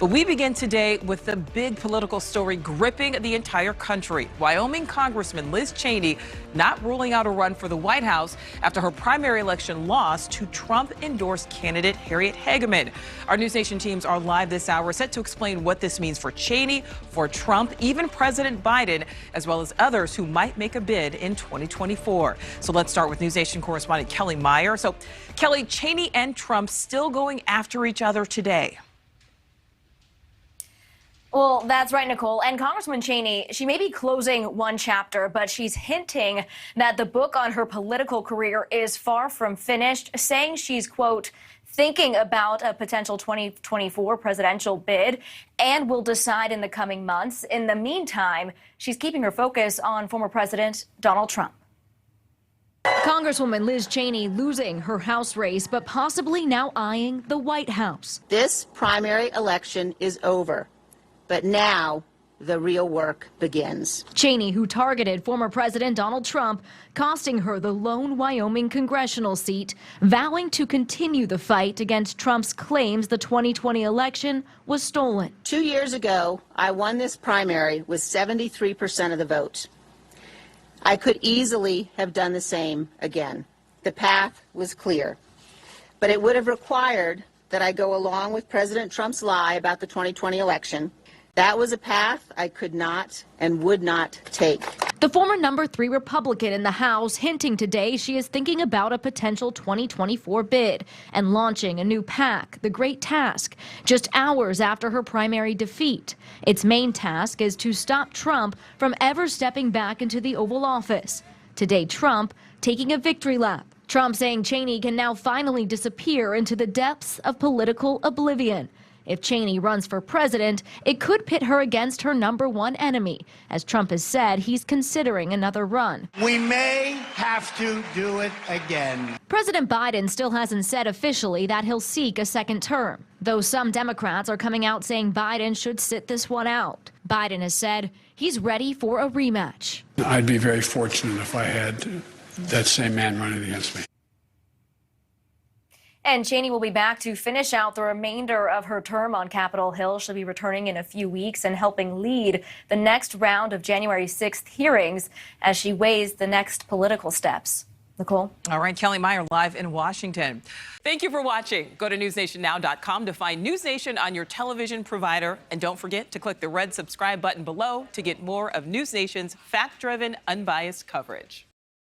But we begin today with the big political story gripping the entire country. Wyoming Congressman Liz Cheney not ruling out a run for the White House after her primary election loss to Trump-endorsed candidate Harriet Hageman. Our NewsNation teams are live this hour, set to explain what this means for Cheney, for Trump, even President Biden, as well as others who might make a bid in 2024. So let's start with NewsNation correspondent Kelly Meyer. So, Kelly, Cheney and Trump still going after each other today. Well, that's right, Nicole. And Congressman Cheney, she may be closing one chapter, but she's hinting that the book on her political career is far from finished, saying she's, quote, thinking about a potential 2024 presidential bid and will decide in the coming months. In the meantime, she's keeping her focus on former President Donald Trump. Congresswoman Liz Cheney losing her House race, but possibly now eyeing the White House. This primary election is over, but now the real work begins. Cheney, who targeted former President Donald Trump, costing her the lone Wyoming congressional seat, vowing to continue the fight against Trump's claims the 2020 election was stolen. 2 years ago, I won this primary with 73% of the vote. I could easily have done the same again. The path was clear, but it would have required that I go along with President Trump's lie about the 2020 election. That was a path I could not and would not take. The former number 3 Republican in the House hinting today she is thinking about a potential 2024 bid and launching a new PAC, The Great Task, just hours after her primary defeat. Its main task is to stop Trump from ever stepping back into the Oval Office. Today, Trump taking a victory lap. Trump saying Cheney can now finally disappear into the depths of political oblivion. If Cheney runs for president, it could pit her against her number 1 enemy. As Trump has said, he's considering another run. We may have to do it again. President Biden still hasn't said officially that he'll seek a second term, though some Democrats are coming out saying Biden should sit this one out. Biden has said he's ready for a rematch. I'd be very fortunate if I had that same man running against me. And Cheney will be back to finish out the remainder of her term on Capitol Hill. She'll be returning in a few weeks and helping lead the next round of January 6th hearings as she weighs the next political steps. Nicole? All right, Kelly Meyer live in Washington. Thank you for watching. Go to newsnationnow.com to find NewsNation on your television provider. And don't forget to click the red subscribe button below to get more of NewsNation's fact-driven, unbiased coverage.